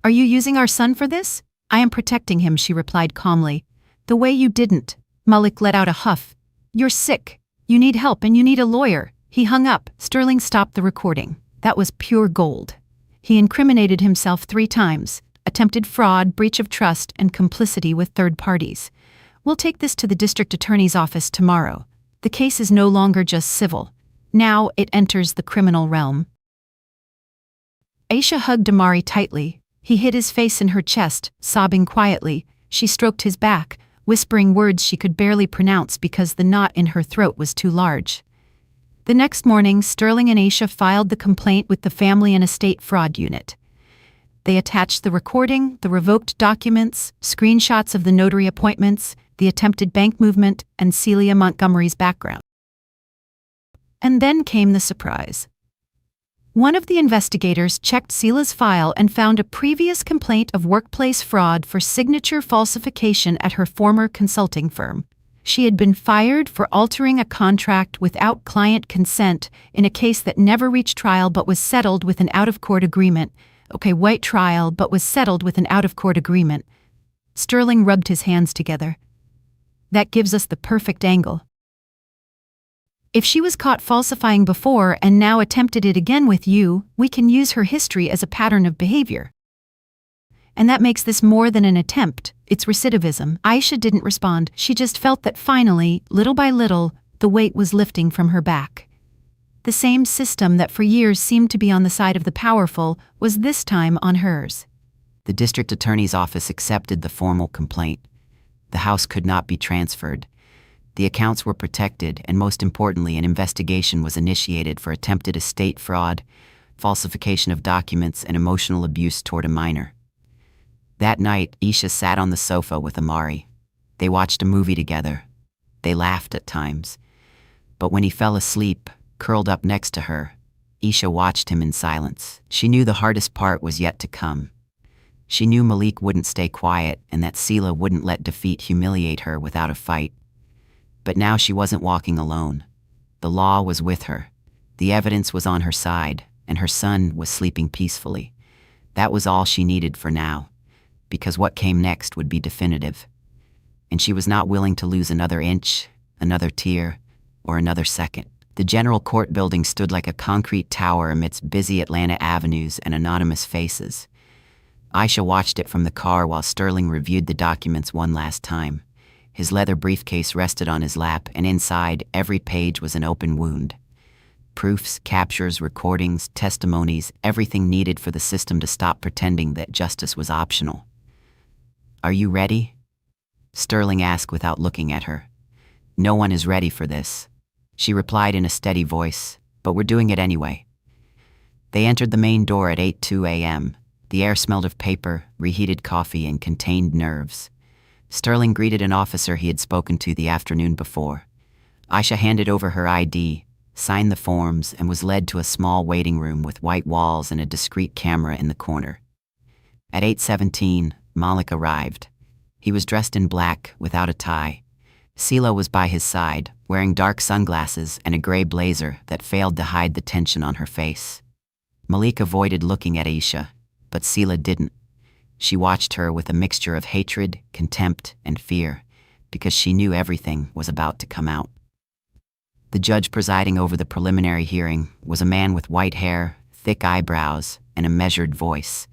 Are you using our son for this? I am protecting him, she replied calmly. The way you didn't. Malik let out a huff. You're sick. You need help and you need a lawyer. He hung up. Sterling stopped the recording. That was pure gold. He incriminated himself 3 times. Attempted fraud, breach of trust, and complicity with third parties. We'll take this to the district attorney's office tomorrow. The case is no longer just civil. Now it enters the criminal realm. Aisha hugged Amari tightly. He hid his face in her chest, sobbing quietly. She stroked his back, whispering words she could barely pronounce because the knot in her throat was too large. The next morning, Sterling and Aisha filed the complaint with the Family and Estate Fraud Unit. They attached the recording, the revoked documents, screenshots of the notary appointments, the attempted bank movement, and Celia Montgomery's background. And then came the surprise. One of the investigators checked Celia's file and found a previous complaint of workplace fraud for signature falsification at her former consulting firm. She had been fired for altering a contract without client consent in a case that never reached trial but was settled with an out-of-court agreement. White trial but was settled with an out-of-court agreement. Sterling rubbed his hands together. That gives us the perfect angle. If she was caught falsifying before and now attempted it again with you, we can use her history as a pattern of behavior. And that makes this more than an attempt, it's recidivism. Aisha didn't respond, she just felt that finally, little by little, the weight was lifting from her back. The same system that for years seemed to be on the side of the powerful was this time on hers. The district attorney's office accepted the formal complaint. The house could not be transferred. The accounts were protected, and most importantly, an investigation was initiated for attempted estate fraud, falsification of documents, and emotional abuse toward a minor. That night, Aisha sat on the sofa with Amari. They watched a movie together. They laughed at times. But when he fell asleep, curled up next to her, Aisha watched him in silence. She knew the hardest part was yet to come. She knew Malik wouldn't stay quiet and that Celia wouldn't let defeat humiliate her without a fight. But now she wasn't walking alone. The law was with her. The evidence was on her side, and her son was sleeping peacefully. That was all she needed for now, because what came next would be definitive. And she was not willing to lose another inch, another tear, or another second. The General Court building stood like a concrete tower amidst busy Atlanta avenues and anonymous faces. Aisha watched it from the car while Sterling reviewed the documents one last time. His leather briefcase rested on his lap, and inside, every page was an open wound. Proofs, captures, recordings, testimonies, everything needed for the system to stop pretending that justice was optional. "Are you ready?" Sterling asked without looking at her. "No one is ready for this," she replied in a steady voice, "but we're doing it anyway." They entered the main door at 8:02 a.m. The air smelled of paper, reheated coffee, and contained nerves. Sterling greeted an officer he had spoken to the afternoon before. Aisha handed over her ID, signed the forms, and was led to a small waiting room with white walls and a discreet camera in the corner. At 8:17, Malik arrived. He was dressed in black, without a tie. Sela was by his side, wearing dark sunglasses and a gray blazer that failed to hide the tension on her face. Malik avoided looking at Aisha, but Sela didn't. She watched her with a mixture of hatred, contempt, and fear, because she knew everything was about to come out. The judge presiding over the preliminary hearing was a man with white hair, thick eyebrows, and a measured voice.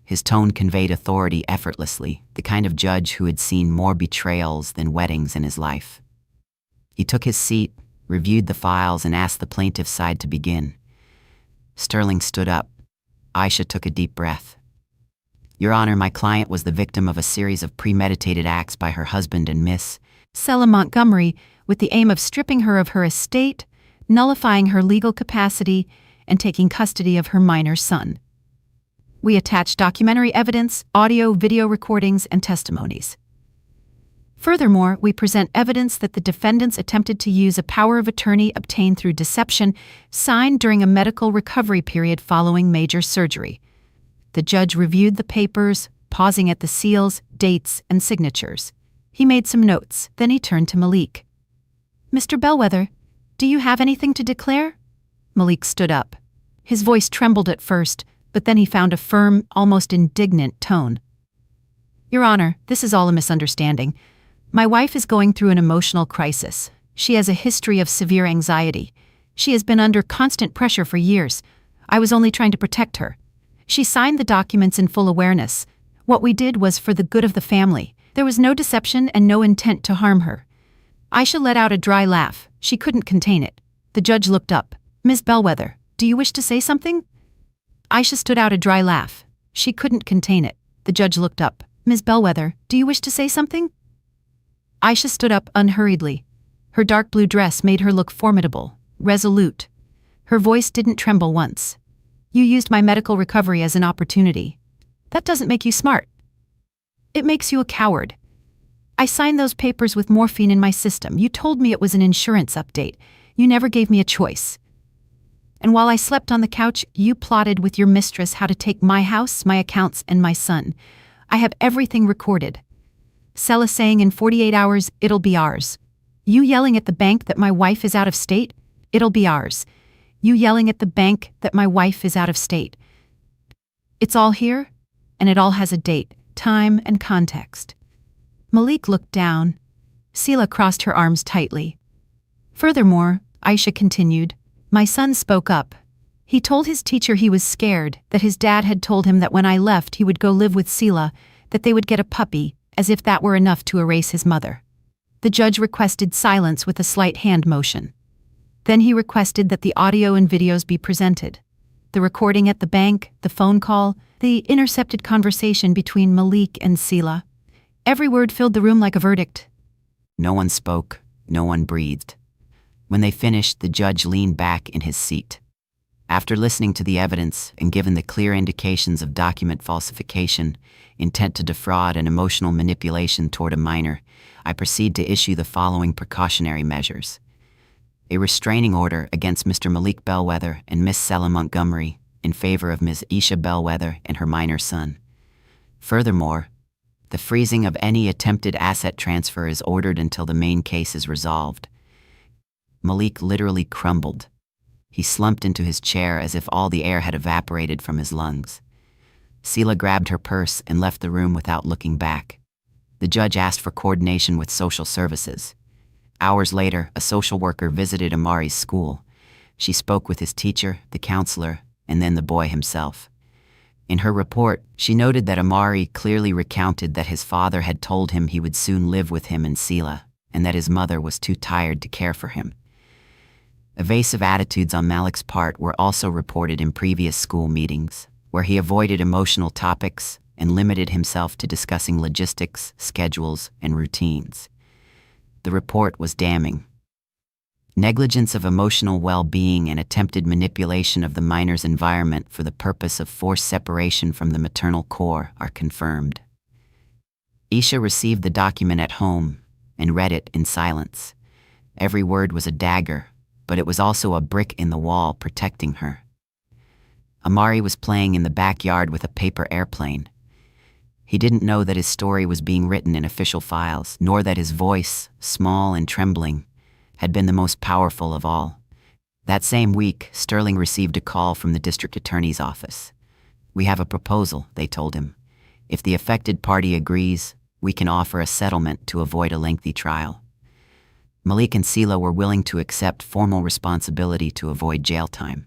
His tone conveyed authority effortlessly, the kind of judge who had seen more betrayals than weddings in his life. He took his seat, reviewed the files, and asked the plaintiff's side to begin. Sterling stood up. Aisha took a deep breath. Your Honor, my client was the victim of a series of premeditated acts by her husband and Miss Sela Montgomery, with the aim of stripping her of her estate, nullifying her legal capacity, and taking custody of her minor son. We attach documentary evidence, audio, video recordings, and testimonies. Furthermore, we present evidence that the defendants attempted to use a power of attorney obtained through deception, signed during a medical recovery period following major surgery. The judge reviewed the papers, pausing at the seals, dates, and signatures. He made some notes, then he turned to Malik. Mr. Bellwether, do you have anything to declare? Malik stood up. His voice trembled at first, but then he found a firm, almost indignant tone. Your Honor, this is all a misunderstanding. My wife is going through an emotional crisis. She has a history of severe anxiety. She has been under constant pressure for years. I was only trying to protect her. She signed the documents in full awareness. What we did was for the good of the family. There was no deception and no intent to harm her. Aisha let out a dry laugh. She couldn't contain it. The judge looked up. Ms. Bellwether, do you wish to say something? Aisha stood out a dry laugh. She couldn't contain it. The judge looked up. Ms. Bellwether, do you wish to say something? Aisha stood up unhurriedly. Her dark blue dress made her look formidable, resolute. Her voice didn't tremble once. You used my medical recovery as an opportunity. That doesn't make you smart. It makes you a coward. I signed those papers with morphine in my system. You told me it was an insurance update. You never gave me a choice. And while I slept on the couch, you plotted with your mistress how to take my house, my accounts, and my son. I have everything recorded. Sela saying in 48 hours, it'll be ours. You yelling at the bank that my wife is out of state, it'll be ours. You yelling at the bank that my wife is out of state. It's all here, and it all has a date, time, and context. Malik looked down. Sela crossed her arms tightly. Furthermore, Aisha continued, my son spoke up. He told his teacher he was scared, that his dad had told him that when I left he would go live with Sela, that they would get a puppy, as if that were enough to erase his mother. The judge requested silence with a slight hand motion. Then he requested that the audio and videos be presented. The recording at the bank, the phone call, the intercepted conversation between Malik and Sela. Every word filled the room like a verdict. No one spoke, no one breathed. When they finished, the judge leaned back in his seat. After listening to the evidence and given the clear indications of document falsification, intent to defraud, and emotional manipulation toward a minor, I proceed to issue the following precautionary measures. A restraining order against Mr. Malik Bellwether and Miss Sela Montgomery in favor of Ms. Aisha Bellwether and her minor son. Furthermore, the freezing of any attempted asset transfer is ordered until the main case is resolved. Malik literally crumbled. He slumped into his chair as if all the air had evaporated from his lungs. Sela grabbed her purse and left the room without looking back. The judge asked for coordination with social services. Hours later, a social worker visited Amari's school. She spoke with his teacher, the counselor, and then the boy himself. In her report, she noted that Amari clearly recounted that his father had told him he would soon live with him and Sela, and that his mother was too tired to care for him. Evasive attitudes on Malik's part were also reported in previous school meetings, where he avoided emotional topics and limited himself to discussing logistics, schedules, and routines. The report was damning. Negligence of emotional well-being and attempted manipulation of the minor's environment for the purpose of forced separation from the maternal core are confirmed. Aisha received the document at home and read it in silence. Every word was a dagger, but it was also a brick in the wall protecting her. Amari was playing in the backyard with a paper airplane. He didn't know that his story was being written in official files, nor that his voice, small and trembling, had been the most powerful of all. That same week, Sterling received a call from the district attorney's office. "We have a proposal," they told him. "If the affected party agrees, we can offer a settlement to avoid a lengthy trial." Malik and Sela were willing to accept formal responsibility to avoid jail time.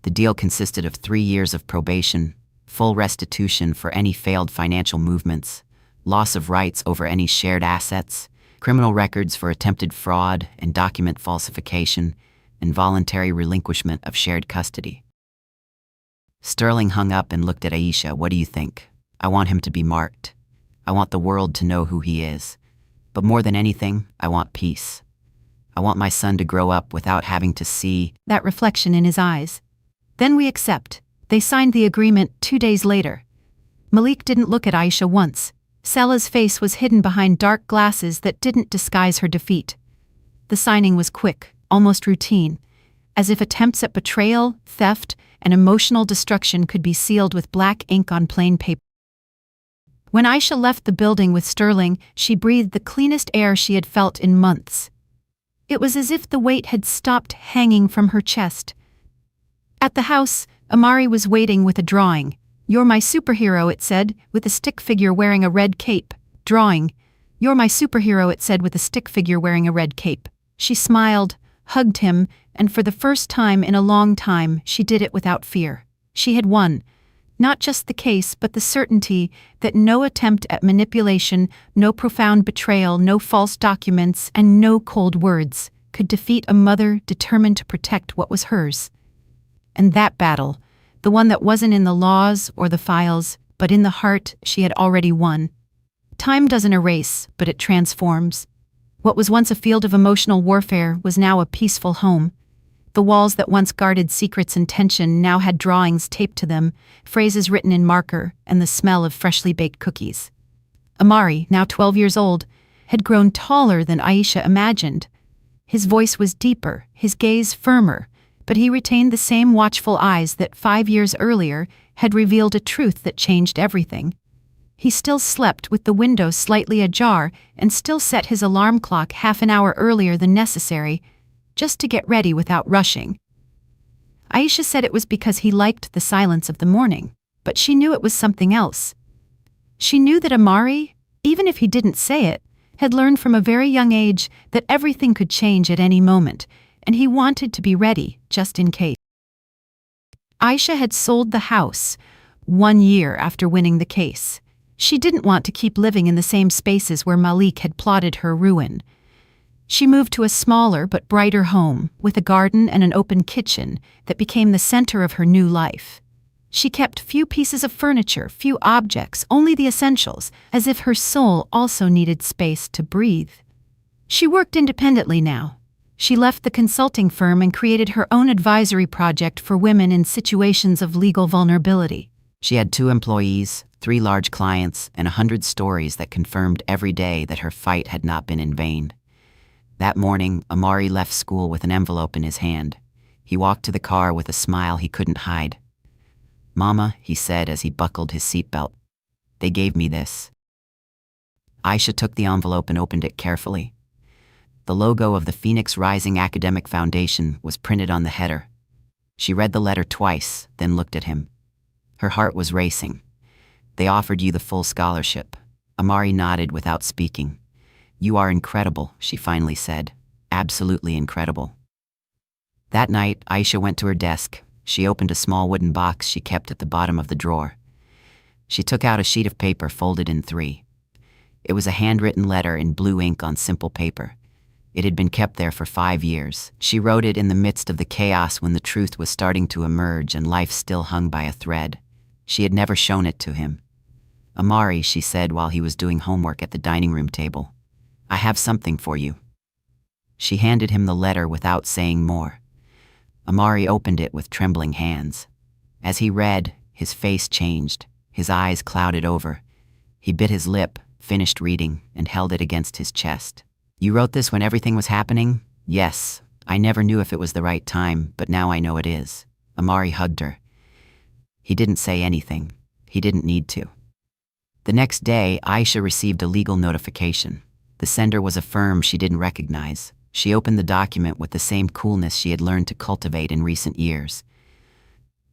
The deal consisted of 3 years of probation, full restitution for any failed financial movements, loss of rights over any shared assets, criminal records for attempted fraud and document falsification, and voluntary relinquishment of shared custody. Sterling hung up and looked at Aisha. "What do you think? I want him to be marked. I want the world to know who he is. But more than anything, I want peace. I want my son to grow up without having to see that reflection in his eyes. Then we accept. They signed the agreement 2 days later. Malik didn't look at Aisha once. Selah's face was hidden behind dark glasses that didn't disguise her defeat. The signing was quick, almost routine, as if attempts at betrayal, theft, and emotional destruction could be sealed with black ink on plain paper. When Aisha left the building with Sterling, she breathed the cleanest air she had felt in months. It was as if the weight had stopped hanging from her chest. At the house, Amari was waiting with a drawing. "You're my superhero," it said, with a stick figure wearing a red cape. Drawing. "You're my superhero," it said with a stick figure wearing a red cape. She smiled, hugged him, and for the first time in a long time, she did it without fear. She had won. Not just the case, but the certainty that no attempt at manipulation, no profound betrayal, no false documents, and no cold words could defeat a mother determined to protect what was hers. And that battle, the one that wasn't in the laws or the files, but in the heart, she had already won. Time doesn't erase, but it transforms. What was once a field of emotional warfare was now a peaceful home. The walls that once guarded secrets and tension now had drawings taped to them, phrases written in marker, and the smell of freshly baked cookies. Amari, now 12 years old, had grown taller than Aisha imagined. His voice was deeper, his gaze firmer, but he retained the same watchful eyes that 5 years earlier had revealed a truth that changed everything. He still slept with the window slightly ajar and still set his alarm clock half an hour earlier than necessary, just to get ready without rushing. Aisha said it was because he liked the silence of the morning, but she knew it was something else. She knew that Amari, even if he didn't say it, had learned from a very young age that everything could change at any moment, and he wanted to be ready, just in case. Aisha had sold the house 1 year after winning the case. She didn't want to keep living in the same spaces where Malik had plotted her ruin. She moved to a smaller but brighter home, with a garden and an open kitchen that became the center of her new life. She kept few pieces of furniture, few objects, only the essentials, as if her soul also needed space to breathe. She worked independently now. She left the consulting firm and created her own advisory project for women in situations of legal vulnerability. She had 2 employees, 3 large clients, and 100 stories that confirmed every day that her fight had not been in vain. That morning, Amari left school with an envelope in his hand. He walked to the car with a smile he couldn't hide. "Mama," he said as he buckled his seatbelt, "they gave me this." Aisha took the envelope and opened it carefully. The logo of the Phoenix Rising Academic Foundation was printed on the header. She read the letter twice, then looked at him. Her heart was racing. "They offered you the full scholarship." Amari nodded without speaking. "You are incredible," she finally said. "Absolutely incredible." That night, Aisha went to her desk. She opened a small wooden box she kept at the bottom of the drawer. She took out a sheet of paper folded in 3. It was a handwritten letter in blue ink on simple paper. It had been kept there for 5 years. She wrote it in the midst of the chaos when the truth was starting to emerge and life still hung by a thread. She had never shown it to him. "Amari," she said while he was doing homework at the dining room table, "I have something for you." She handed him the letter without saying more. Amari opened it with trembling hands. As he read, his face changed, his eyes clouded over. He bit his lip, finished reading, and held it against his chest. "You wrote this when everything was happening?" "Yes. I never knew if it was the right time, but now I know it is." Amari hugged her. He didn't say anything. He didn't need to. The next day, Aisha received a legal notification. The sender was a firm she didn't recognize. She opened the document with the same coolness she had learned to cultivate in recent years.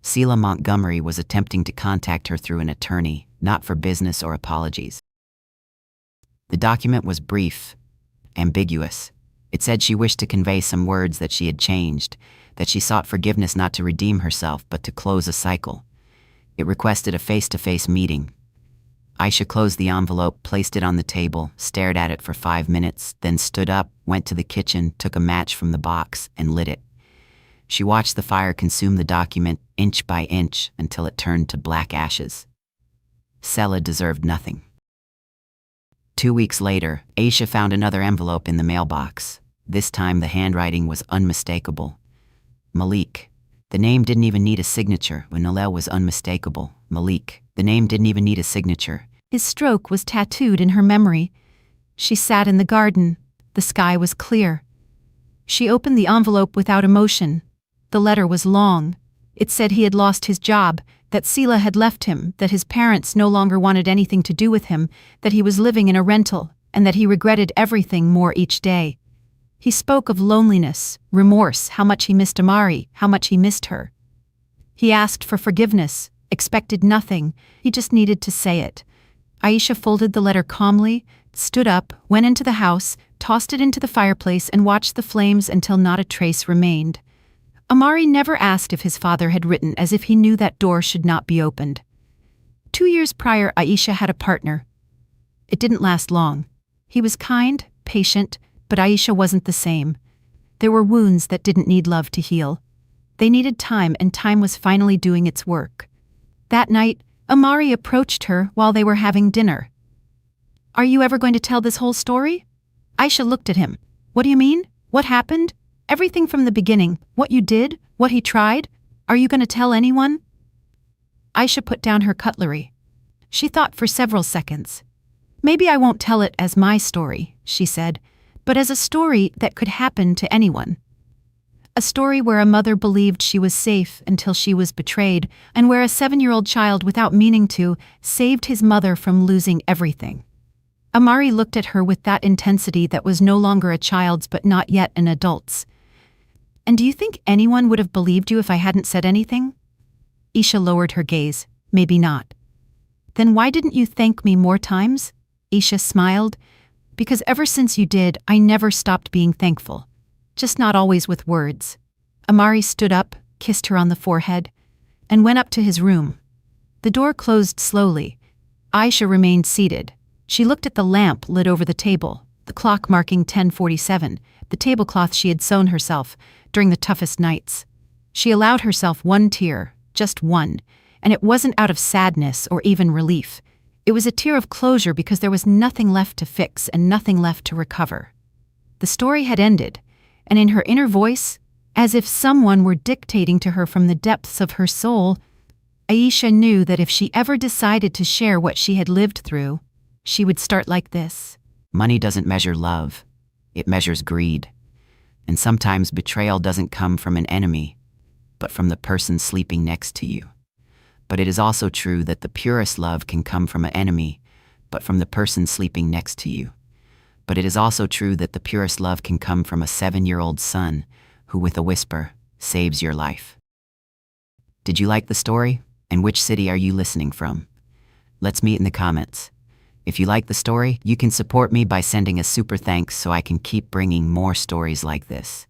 Selah Montgomery was attempting to contact her through an attorney, not for business or apologies. The document was brief, ambiguous. It said she wished to convey some words that she had changed, that she sought forgiveness not to redeem herself but to close a cycle. It requested a face-to-face meeting. Aisha closed the envelope, placed it on the table, stared at it for 5 minutes, then stood up, went to the kitchen, took a match from the box, and lit it. She watched the fire consume the document inch by inch until it turned to black ashes. Selah deserved nothing. 2 weeks later, Aisha found another envelope in the mailbox. This time the handwriting was unmistakable. Malik. The name didn't even need a signature. When Noel was unmistakable. Malik. The name didn't even need a signature. His stroke was tattooed in her memory. She sat in the garden. The sky was clear. She opened the envelope without emotion. The letter was long. It said he had lost his job, that Selah had left him, that his parents no longer wanted anything to do with him, that he was living in a rental, and that he regretted everything more each day. He spoke of loneliness, remorse, how much he missed Amari, how much he missed her. He asked for forgiveness, expected nothing, he just needed to say it. Aisha folded the letter calmly, stood up, went into the house, tossed it into the fireplace and watched the flames until not a trace remained. Amari never asked if his father had written, as if he knew that door should not be opened. 2 years prior, Aisha had a partner. It didn't last long. He was kind, patient, but Aisha wasn't the same. There were wounds that didn't need love to heal. They needed time, and time was finally doing its work. That night, Amari approached her while they were having dinner. "Are you ever going to tell this whole story?" Aisha looked at him. "What do you mean? What happened? Everything from the beginning, what you did, what he tried? Are you going to tell anyone?" Aisha put down her cutlery. She thought for several seconds. "Maybe I won't tell it as my story," she said, "but as a story that could happen to anyone. A story where a mother believed she was safe until she was betrayed, and where a 7-year-old child, without meaning to, saved his mother from losing everything." Amari looked at her with that intensity that was no longer a child's but not yet an adult's. "And do you think anyone would have believed you if I hadn't said anything?" Aisha lowered her gaze. "Maybe not." "Then why didn't you thank me more times?" Aisha smiled. "Because ever since you did, I never stopped being thankful. Just not always with words." Amari stood up, kissed her on the forehead, and went up to his room. The door closed slowly. Aisha remained seated. She looked at the lamp lit over the table, the clock marking 10:47, the tablecloth she had sewn herself during the toughest nights. She allowed herself one tear, just one, and it wasn't out of sadness or even relief. It was a tear of closure because there was nothing left to fix and nothing left to recover. The story had ended, and in her inner voice, as if someone were dictating to her from the depths of her soul, Aisha knew that if she ever decided to share what she had lived through, she would start like this. Money doesn't measure love. It measures greed. And sometimes betrayal doesn't come from an enemy, but from the person sleeping next to you. But it is also true that the purest love can come from an enemy, but from the person sleeping next to you. But it is also true that the purest love can come from a 7-year-old son who, with a whisper, saves your life. Did you like the story? And which city are you listening from? Let's meet in the comments. If you like the story, you can support me by sending a super thanks so I can keep bringing more stories like this.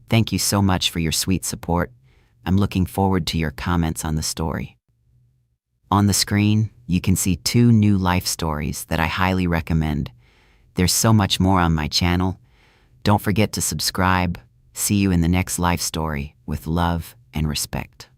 Thank you so much for your sweet support. I'm looking forward to your comments on the story. On the screen, you can see 2 new life stories that I highly recommend. There's so much more on my channel. Don't forget to subscribe. See you in the next life story with love and respect.